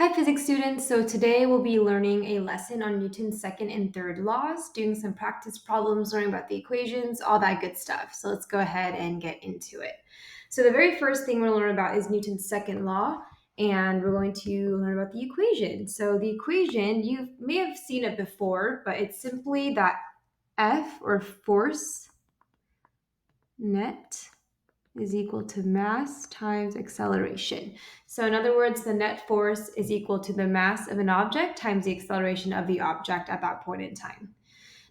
Hi, physics students. So today we'll be learning a lesson on Newton's second and third laws, doing some practice problems, learning about the equations, all that good stuff. So let's go ahead and get into it. So the very first thing we're going to learn about is Newton's second law, and we're going to learn about the equation. So the equation, you may have seen it before, but it's simply that F, or force net, is equal to mass times acceleration. So in other words, the net force is equal to the mass of an object times the acceleration of the object at that point in time.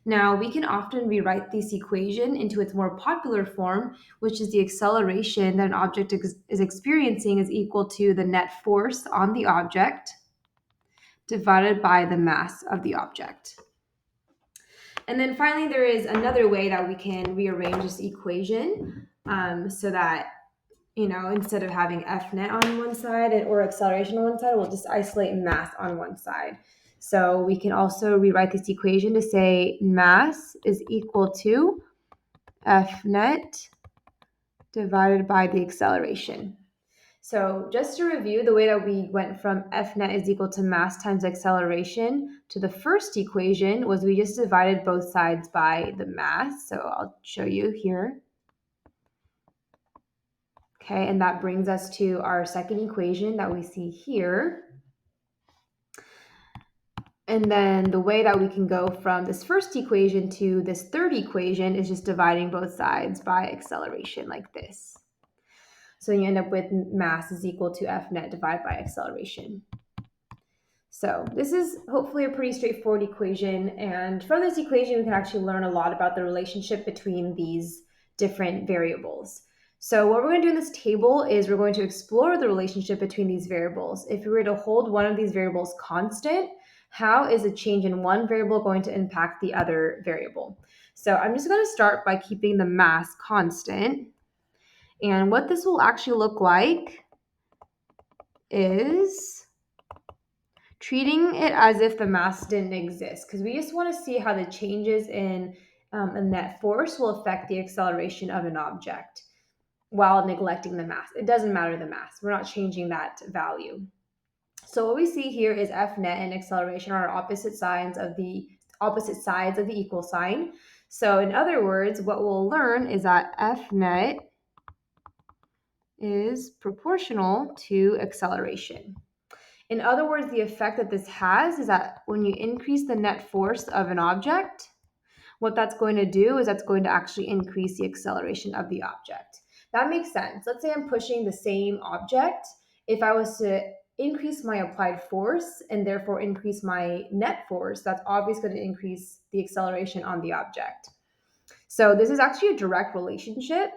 Now, we can often rewrite this equation into its more popular form, which is the acceleration that an object is experiencing is equal to the net force on the object divided by the mass of the object. And then finally, there is another way that we can rearrange this equation so that instead of having F net on one side or acceleration on one side, we'll just isolate mass on one side. So we can also rewrite this equation to say mass is equal to F net divided by the acceleration. So just to review, the way that we went from F net is equal to mass times acceleration to the first equation was we just divided both sides by the mass. So I'll show you here. Okay, and that brings us to our second equation that we see here. And then the way that we can go from this first equation to this third equation is just dividing both sides by acceleration like this. So you end up with mass is equal to F net divided by acceleration. So this is hopefully a pretty straightforward equation. And from this equation, we can actually learn a lot about the relationship between these different variables. So what we're going to do in this table is we're going to explore the relationship between these variables. If we were to hold one of these variables constant, how is a change in one variable going to impact the other variable? So I'm just going to start by keeping the mass constant. And what this will actually look like is treating it as if the mass didn't exist, because we just want to see how the changes in a net force will affect the acceleration of an object while neglecting the mass. It doesn't matter the mass. We're not changing that value. So what we see here is F net and acceleration are opposite sides of the equal sign. So in other words, what we'll learn is that F net is proportional to acceleration. In other words, the effect that this has is that when you increase the net force of an object, what that's going to do is that's going to actually increase the acceleration of the object. That makes sense. Let's say I'm pushing the same object. If I was to increase my applied force and therefore increase my net force, that's obviously going to increase the acceleration on the object. So this is actually a direct relationship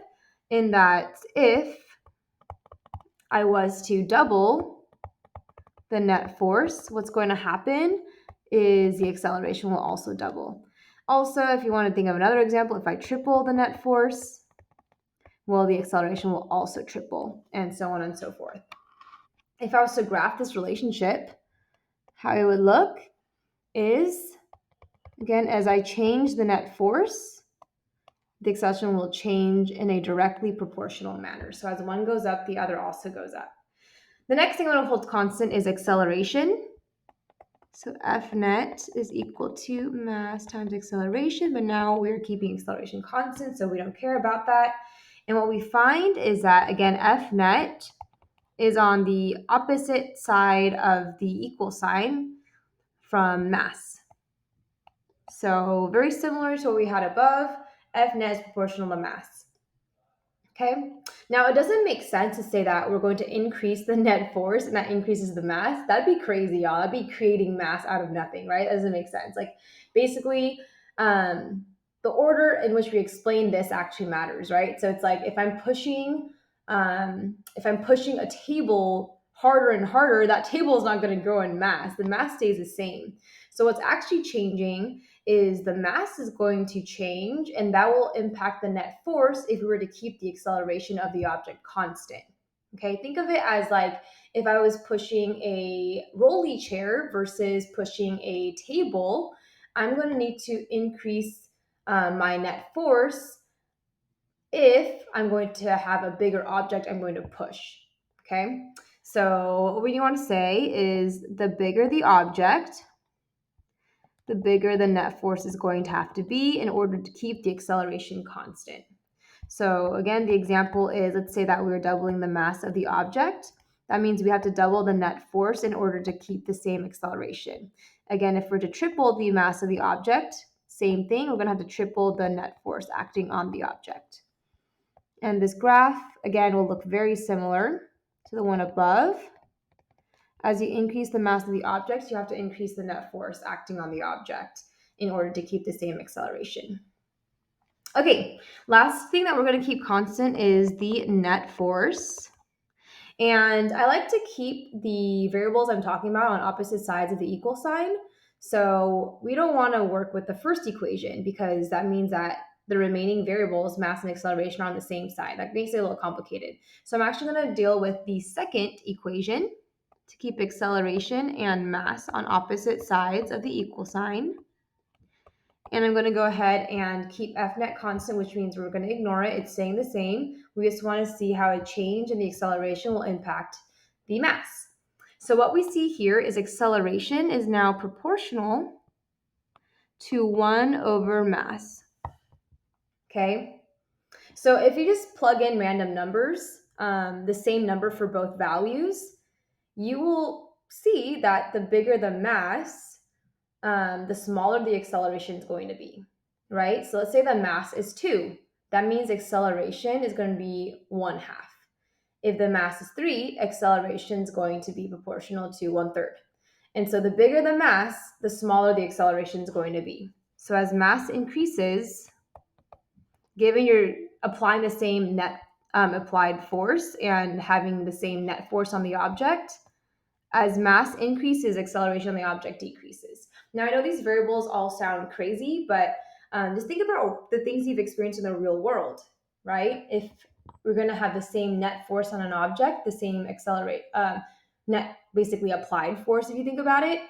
in that if I was to double the net force, what's going to happen is the acceleration will also double. Also, if you want to think of another example, if I triple the net force, well, the acceleration will also triple, and so on and so forth. If I was to graph this relationship, how it would look is, again, as I change the net force, the acceleration will change in a directly proportional manner. So as one goes up, the other also goes up. The next thing I'm going to hold constant is acceleration. So F net is equal to mass times acceleration, but now we're keeping acceleration constant, so we don't care about that. And what we find is that, again, F net is on the opposite side of the equal sign from mass. So very similar to what we had above, F net is proportional to mass. Okay, now it doesn't make sense to say that we're going to increase the net force and that increases the mass. That'd be crazy, y'all. That'd be creating mass out of nothing, right? That doesn't make sense. Like basically, the order in which we explain this actually matters, right? So it's like if I'm pushing a table harder and harder, that table is not going to grow in mass. The mass stays the same. So what's actually changing is the mass is going to change, and that will impact the net force if we were to keep the acceleration of the object constant. Okay, think of it as like if I was pushing a rolly chair versus pushing a table, I'm going to need to increase my net force if I'm going to have a bigger object I'm going to push. Okay, So what you want to say is the bigger the object, the bigger the net force is going to have to be in order to keep the acceleration constant. So again, the example is, let's say that we're doubling the mass of the object. That means we have to double the net force in order to keep the same acceleration. Again, if we're to triple the mass of the object, same thing, we're going to have to triple the net force acting on the object. And this graph, again, will look very similar to the one above. As you increase the mass of the object, you have to increase the net force acting on the object in order to keep the same acceleration. Okay, last thing that we're going to keep constant is the net force. And I like to keep the variables I'm talking about on opposite sides of the equal sign. So we don't want to work with the first equation because that means that the remaining variables, mass and acceleration, are on the same side. That makes it a little complicated. So I'm actually going to deal with the second equation to keep acceleration and mass on opposite sides of the equal sign. And I'm going to go ahead and keep F net constant, which means we're going to ignore it. It's staying the same. We just want to see how a change in the acceleration will impact the mass. So what we see here is acceleration is now proportional to 1 over mass. Okay? So if you just plug in random numbers, the same number for both values, you will see that the bigger the mass, the smaller the acceleration is going to be, right? So let's say the mass is 2. That means acceleration is going to be 1/2. If the mass is 3, acceleration is going to be proportional to 1/3. And so the bigger the mass, the smaller the acceleration is going to be. So as mass increases, given you're applying the same net applied force and having the same net force on the object, as mass increases, acceleration on the object decreases. Now, I know these variables all sound crazy, but just think about the things you've experienced in the real world, right? If we're going to have the same net force on an object, the same net basically applied force, if you think about it,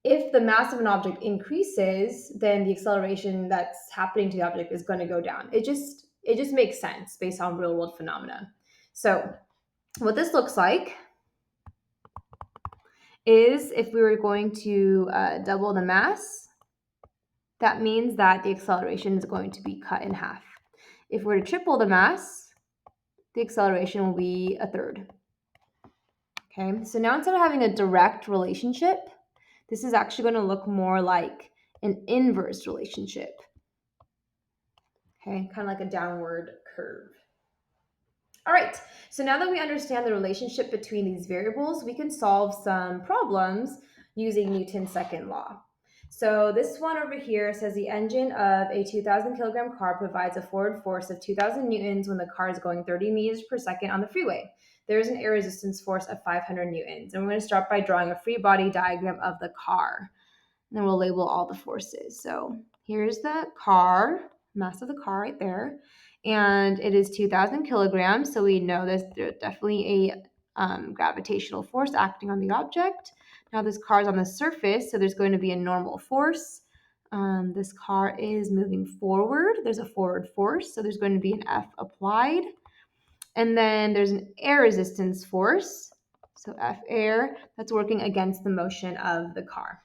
if the mass of an object increases, then the acceleration that's happening to the object is going to go down. It just makes sense based on real world phenomena. So what this looks like is if we were going to double the mass, that means that the acceleration is going to be cut in half. If we're to triple the mass, the acceleration will be 1/3. Okay, so now instead of having a direct relationship, this is actually going to look more like an inverse relationship. Okay, kind of like a downward curve. All right, so now that we understand the relationship between these variables, we can solve some problems using Newton's second law. So this one over here says the engine of a 2,000 kilogram car provides a forward force of 2,000 newtons when the car is going 30 meters per second on the freeway. There is an air resistance force of 500 newtons. And we're going to start by drawing a free body diagram of the car. And then we'll label all the forces. So here's the car, mass of the car right there. And it is 2,000 kilograms. So we know there's definitely a gravitational force acting on the object. Now this car is on the surface, so there's going to be a normal force. This car is moving forward. There's a forward force, so there's going to be an F applied. And then there's an air resistance force, so F air, that's working against the motion of the car.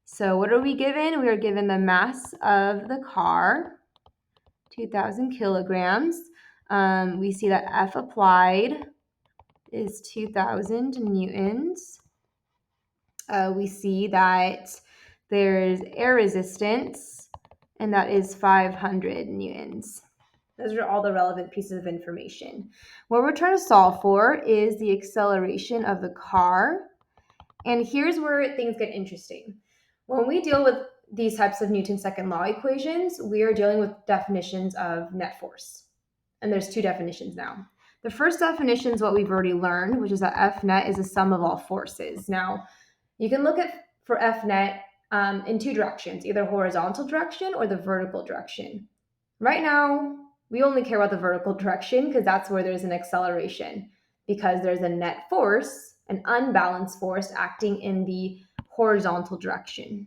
So what are we given? We are given the mass of the car, 2,000 kilograms. We see that F applied is 2,000 newtons. We see that there's air resistance, and that is 500 newtons. Those are all the relevant pieces of information. What we're trying to solve for is the acceleration of the car. And here's where things get interesting. When we deal with these types of Newton's second law equations, we are dealing with definitions of net force. And there's 2 definitions now. The first definition is what we've already learned, which is that F net is the sum of all forces. Now, you can look at for F net in 2 directions, either horizontal direction or the vertical direction. Right now, we only care about the vertical direction because that's where there's an acceleration, because there's a net force, an unbalanced force acting in the horizontal direction.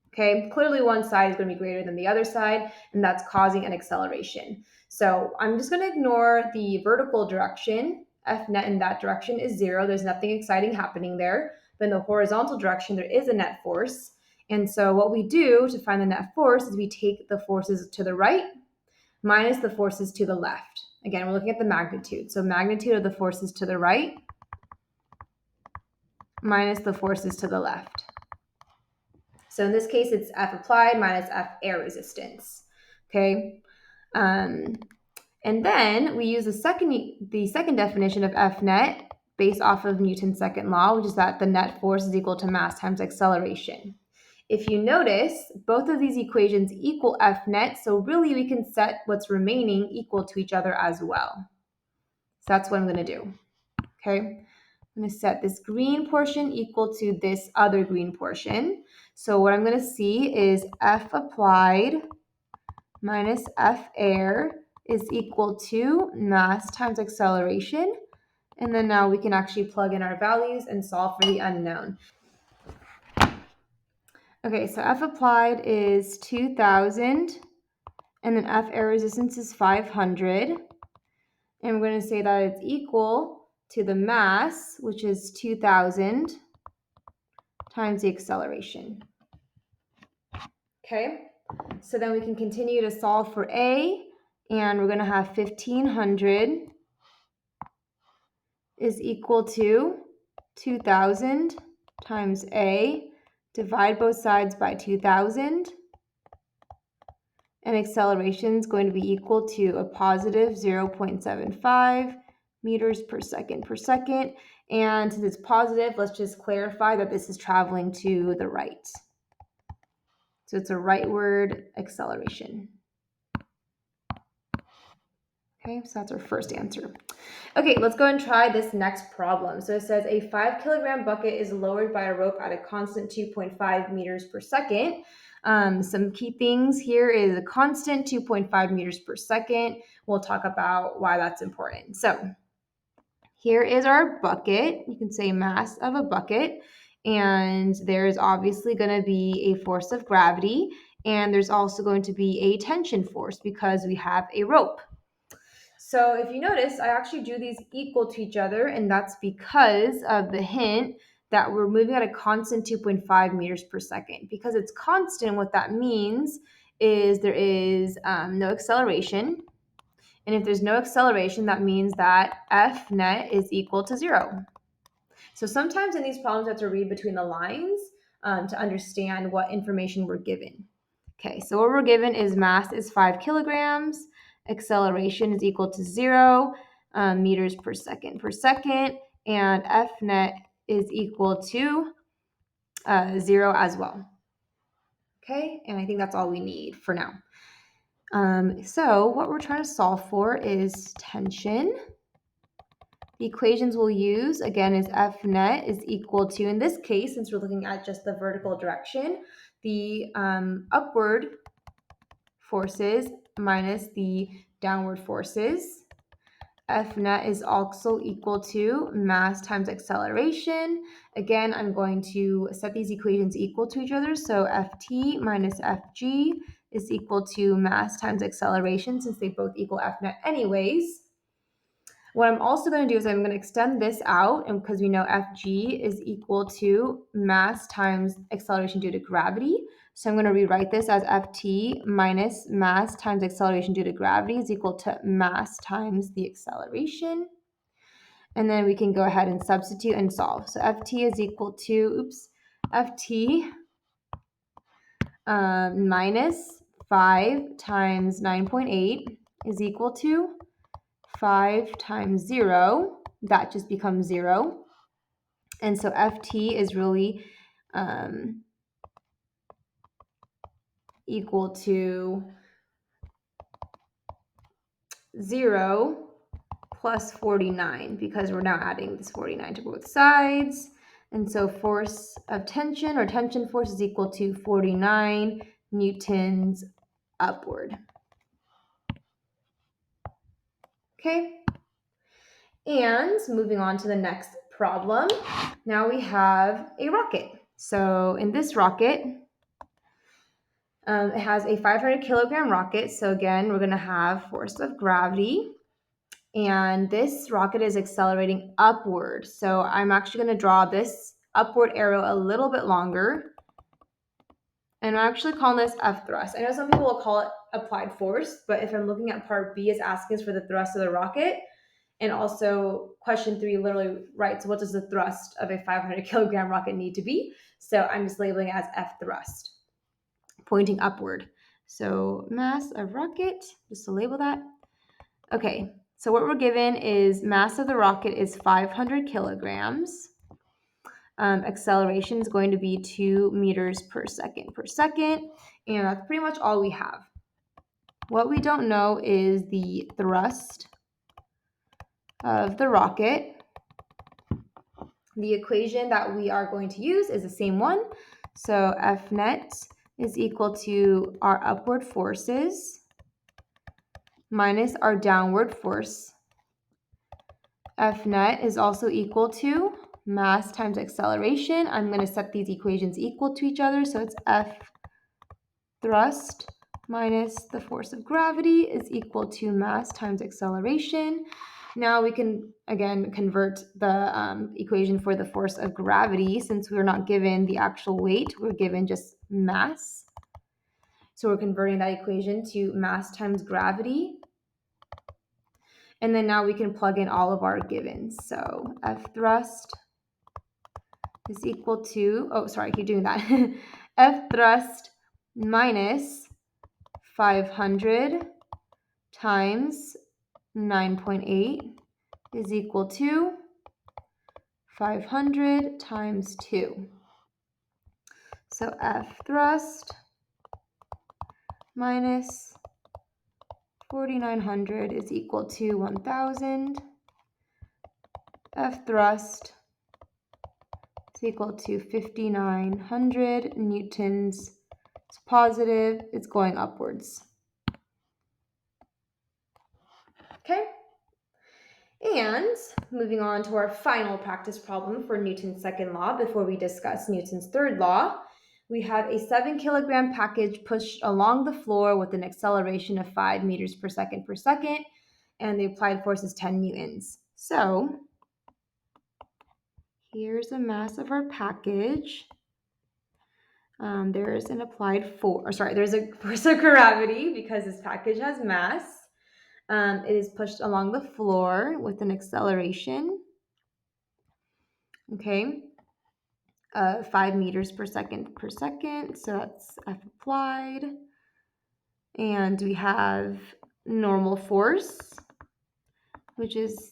Okay, clearly one side is going to be greater than the other side, and that's causing an acceleration. So I'm just going to ignore the vertical direction F net in that direction is 0. There's nothing exciting happening there. But in the horizontal direction, there is a net force. And so what we do to find the net force is we take the forces to the right minus the forces to the left. Again, we're looking at the magnitude. So magnitude of the forces to the right minus the forces to the left. So in this case, it's F applied minus F air resistance. Okay. And then we use the second definition of F net based off of Newton's second law, which is that the net force is equal to mass times acceleration. If you notice, both of these equations equal F net, so really we can set what's remaining equal to each other as well. So that's what I'm going to do. Okay, I'm going to set this green portion equal to this other green portion. So what I'm going to see is F applied minus F air is equal to mass times acceleration. And then now we can actually plug in our values and solve for the unknown. Okay, so F applied is 2,000, and then F air resistance is 500. And we're going to say that it's equal to the mass, which is 2,000, times the acceleration. Okay, so then we can continue to solve for A, and we're going to have 1,500 is equal to 2,000 times A, divide both sides by 2,000, and acceleration is going to be equal to a positive 0.75 meters per second. And since it's positive, let's just clarify that this is traveling to the right. So it's a rightward acceleration. Okay, so that's our first answer. Okay, let's go and try this next problem. So it says a 5-kilogram bucket is lowered by a rope at a constant 2.5 meters per second. Some key things here is a constant 2.5 meters per second. We'll talk about why that's important. So here is our bucket. You can say mass of a bucket. And there's obviously going to be a force of gravity. And there's also going to be a tension force because we have a rope. So if you notice, I actually drew these equal to each other, and that's because of the hint that we're moving at a constant 2.5 meters per second. Because it's constant, what that means is there is no acceleration. And if there's no acceleration, that means that F net is equal to 0. So sometimes in these problems, you have to read between the lines to understand what information we're given. Okay, so what we're given is mass is 5 kilograms, acceleration is equal to 0 meters per second, and F net is equal to 0 as well. Okay, and I think that's all we need for now. So what we're trying to solve for is tension. The equations we'll use, again, is F net is equal to, in this case, since we're looking at just the vertical direction, the upward forces minus the downward forces. F net is also equal to mass times acceleration. Again, I'm going to set these equations equal to each other. So Ft minus Fg is equal to mass times acceleration, since they both equal F net anyways. What I'm also going to do is I'm going to extend this out, and because we know Fg is equal to mass times acceleration due to gravity. So I'm going to rewrite this as Ft minus mass times acceleration due to gravity is equal to mass times the acceleration. And then we can go ahead and substitute and solve. So Ft is equal to, Ft minus 5 times 9.8 is equal to 5 times 0, that just becomes 0. And so Ft is really equal to 0 plus 49, because we're now adding this 49 to both sides. And so force of tension, or tension force, is equal to 49 newtons upward. Okay. And moving on to the next problem, now we have a rocket. So in this rocket, it has a 500 kilogram rocket. So again, we're going to have force of gravity. And this rocket is accelerating upward. So I'm actually going to draw this upward arrow a little bit longer. And I'm actually calling this F thrust. I know some people will call it applied force, but if I'm looking at part B, it's asking us for the thrust of the rocket. And also question 3 literally writes, what does the thrust of a 500 kilogram rocket need to be? So I'm just labeling it as F thrust, pointing upward. So mass of rocket, just to label that. Okay, so what we're given is mass of the rocket is 500 kilograms. Acceleration is going to be 2 meters per second, and that's pretty much all we have. What we don't know is the thrust of the rocket. The equation that we are going to use is the same one. So F net is equal to our upward forces minus our downward force. F net is also equal to mass times acceleration. I'm going to set these equations equal to each other. So it's F thrust minus the force of gravity is equal to mass times acceleration. Now we can, again, convert the equation for the force of gravity. Since we're not given the actual weight, we're given just mass. So we're converting that equation to mass times gravity. And then now we can plug in all of our givens. So F thrust is equal to, oh, sorry, I keep doing that. F thrust minus 500 times 9.8 is equal to 500 times 2. So F thrust minus 4,900 is equal to 1,000. F thrust is equal to 5,900 newtons. It's positive, it's going upwards. Okay? And moving on to our final practice problem for Newton's second law before we discuss Newton's third law, we have a 7 kilogram package pushed along the floor with an acceleration of 5 meters per second, and the applied force is 10 newtons. So here's the mass of our package. There's an applied force, there's a force of gravity because this package has mass. It is pushed along the floor with an acceleration, okay, 5 meters per second, so that's F applied. And we have normal force, which is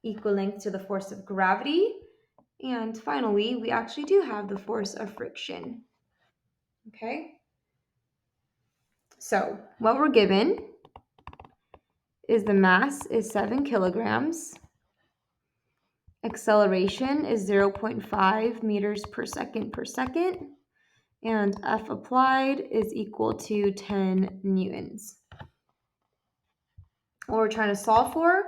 equivalent to the force of gravity. And finally, we actually do have the force of friction. Okay? So what we're given is the mass is 7 kilograms. Acceleration is 0.5 meters per second, and F applied is equal to 10 newtons. What we're trying to solve for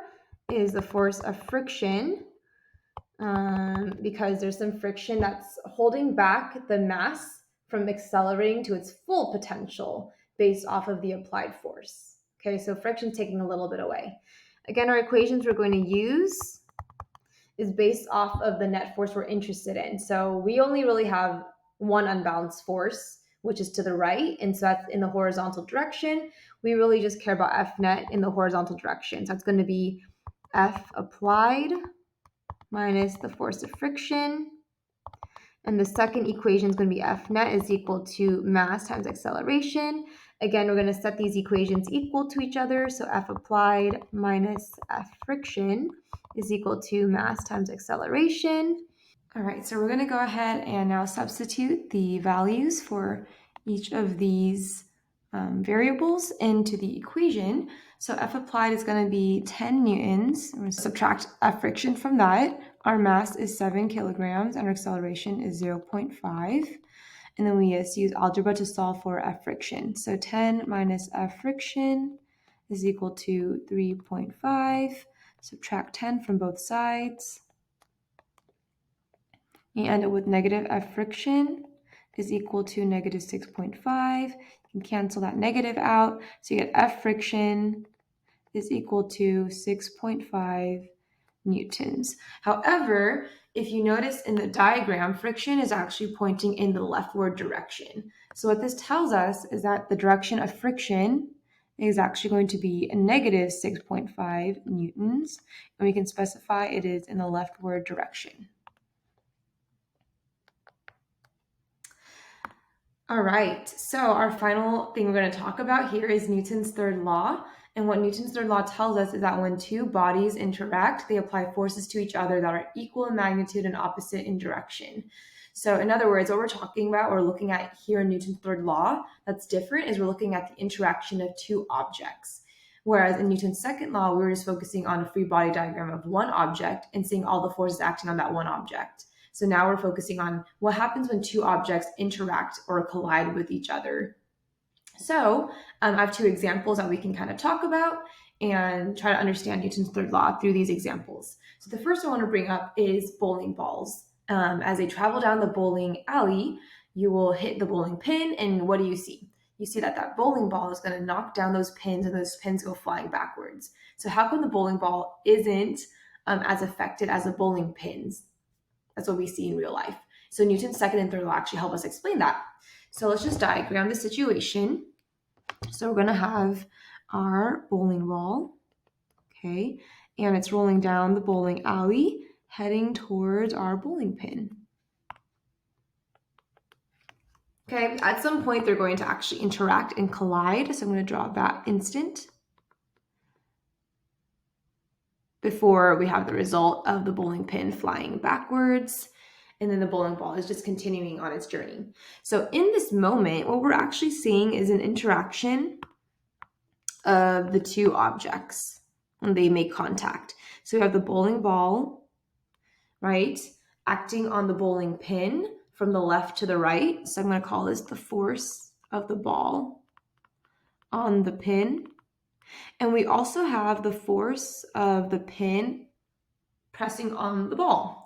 is the force of friction, because there's some friction that's holding back the mass from accelerating to its full potential based off of the applied force. Okay, so friction taking a little bit away. Again, our equations we're going to use is based off of the net force we're interested in. So we only really have one unbalanced force, which is to the right, and so that's in the horizontal direction. We really just care about F net in the horizontal direction. So it's going to be F applied minus the force of friction. And the second equation is going to be F net is equal to mass times acceleration. Again, we're going to set these equations equal to each other. So F applied minus F friction is equal to mass times acceleration. All right, so we're going to go ahead and now substitute the values for each of these variables into the equation. So F applied is going to be 10 newtons. I'm going to subtract F friction from that. Our mass is 7 kilograms and our acceleration is 0.5. And then we just use algebra to solve for F friction. So 10 minus F friction is equal to 3.5. Subtract 10 from both sides. You end up with negative F friction is equal to negative 6.5. You can cancel that negative out. So you get F friction is equal to 6.5 newtons. However, if you notice in the diagram, friction is actually pointing in the leftward direction. So what this tells us is that the direction of friction is actually going to be a negative 6.5 newtons, and we can specify it is in the leftward direction. All right, so our final thing we're going to talk about here is Newton's third law. And what Newton's third law tells us is that when two bodies interact, they apply forces to each other that are equal in magnitude and opposite in direction. So in other words, what we're talking about or looking at here in Newton's third law that's different is we're looking at the interaction of two objects. Whereas in Newton's second law, we were just focusing on a free body diagram of one object and seeing all the forces acting on that one object. So now we're focusing on what happens when two objects interact or collide with each other. So I have two examples that we can kind of talk about and try to understand Newton's third law through these examples. So the first I want to bring up is bowling balls. As they travel down the bowling alley, you will hit the bowling pin, and what do you see? You see that bowling ball is going to knock down those pins, and those pins go flying backwards. So how come the bowling ball isn't as affected as the bowling pins? That's what we see in real life. So Newton's second and third law actually help us explain that. So let's just diagram the situation. So we're going to have our bowling ball, okay, and it's rolling down the bowling alley, heading towards our bowling pin. Okay, at some point they're going to actually interact and collide. So I'm going to draw that instant before we have the result of the bowling pin flying backwards, and then the bowling ball is just continuing on its journey. So in this moment, what we're actually seeing is an interaction of the two objects when they make contact. So we have the bowling ball, right, acting on the bowling pin from the left to the right. So I'm going to call this the force of the ball on the pin. And we also have the force of the pin pressing on the ball.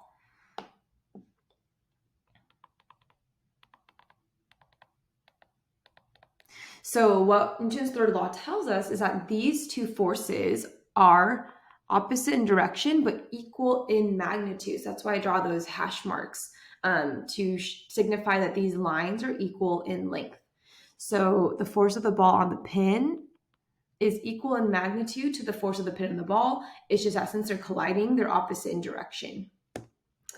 So what Newton's third law tells us is that these two forces are opposite in direction but equal in magnitude. So that's why I draw those hash marks to signify that these lines are equal in length. So the force of the ball on the pin is equal in magnitude to the force of the pin on the ball. It's just that since they're colliding, they're opposite in direction.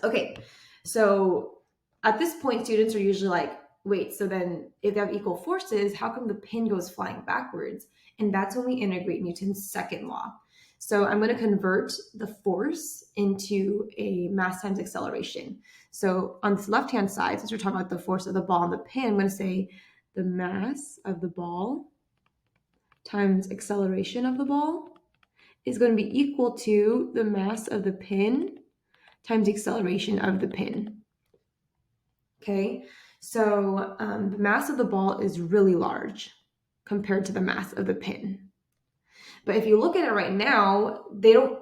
Okay, so at this point, students are usually like, wait, so then if they have equal forces, how come the pin goes flying backwards? And that's when we integrate Newton's second law. So I'm going to convert the force into a mass times acceleration. So on this left-hand side, since we're talking about the force of the ball on the pin, I'm going to say the mass of the ball times acceleration of the ball is going to be equal to the mass of the pin times the acceleration of the pin. Okay, so the mass of the ball is really large compared to the mass of the pin. But if you look at it right now, they don't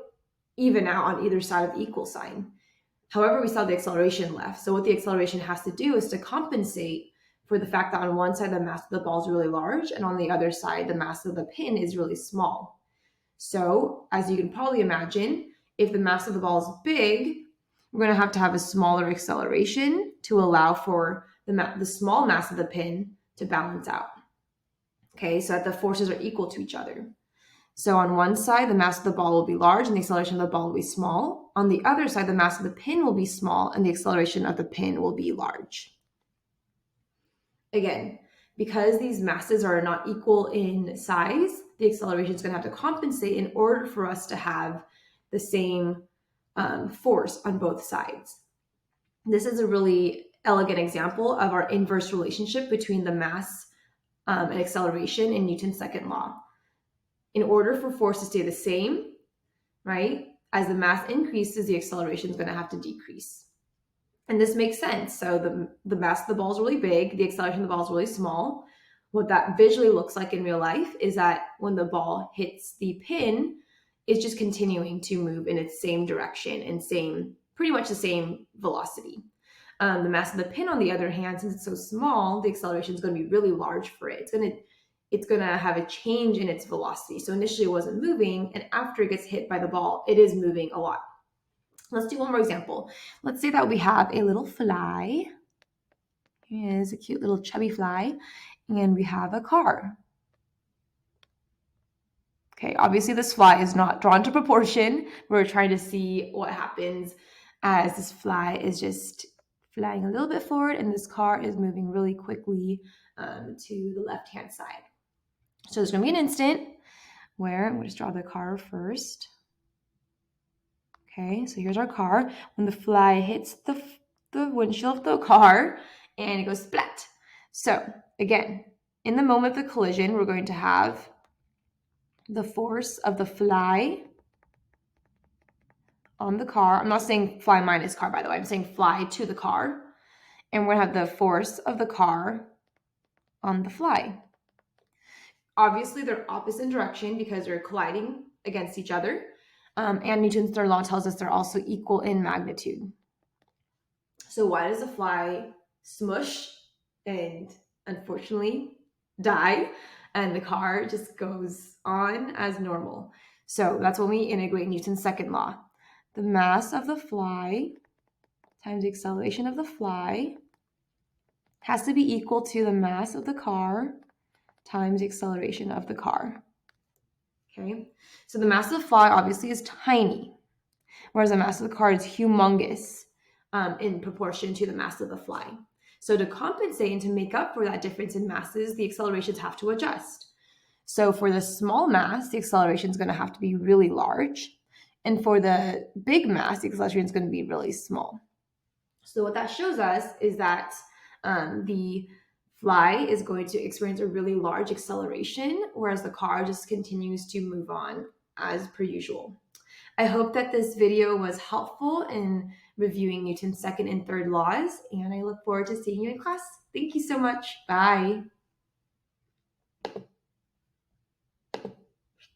even out on either side of the equal sign. However, we saw the acceleration left. So what the acceleration has to do is to compensate for the fact that on one side the mass of the ball is really large, and on the other side the mass of the pin is really small. So as you can probably imagine, if the mass of the ball is big, we're going to have a smaller acceleration to allow for the small mass of the pin to balance out. Okay, so that the forces are equal to each other. So on one side, the mass of the ball will be large and the acceleration of the ball will be small. On the other side, the mass of the pin will be small and the acceleration of the pin will be large. Again, because these masses are not equal in size, the acceleration is going to have to compensate in order for us to have the same force on both sides. This is a really elegant example of our inverse relationship between the mass and acceleration in Newton's second law. In order for force to stay the same, right, as the mass increases, the acceleration is going to have to decrease. And this makes sense. So the mass of the ball is really big, the acceleration of the ball is really small. What that visually looks like in real life is that when the ball hits the pin, it's just continuing to move in its same direction and pretty much the same velocity. The mass of the pin, on the other hand, since it's so small, the acceleration is going to be really large for it. It's going to it's going to have a change in its velocity. So initially it wasn't moving, and after it gets hit by the ball, it is moving a lot. Let's do one more example. Let's say that we have a little fly. Here's a cute little chubby fly, and we have a car. Okay, obviously this fly is not drawn to proportion. We're trying to see what happens as this fly is just flying a little bit forward and this car is moving really quickly to the left-hand side. So there's going to be an instant where I'm going to just draw the car first. Okay, so here's our car. When the fly hits the windshield of the car and it goes splat. So again, in the moment of the collision, we're going to have the force of the fly on the car. I'm not saying fly minus car, by the way. I'm saying fly to the car. And we're going to have the force of the car on the fly. Obviously, they're opposite direction because they're colliding against each other. And Newton's third law tells us they're also equal in magnitude. So why does the fly smush and unfortunately die, and the car just goes on as normal? So that's when we integrate Newton's second law. The mass of the fly times the acceleration of the fly has to be equal to the mass of the car times the acceleration of the car. Okay, so the mass of the fly obviously is tiny, whereas the mass of the car is humongous in proportion to the mass of the fly. So to compensate and to make up for that difference in masses, the accelerations have to adjust. So for the small mass, the acceleration is going to have to be really large. And for the big mass, the acceleration is going to be really small. So what that shows us is that the fly is going to experience a really large acceleration, whereas the car just continues to move on as per usual. I hope that this video was helpful in reviewing Newton's second and third laws, and I look forward to seeing you in class. Thank you so much. Bye.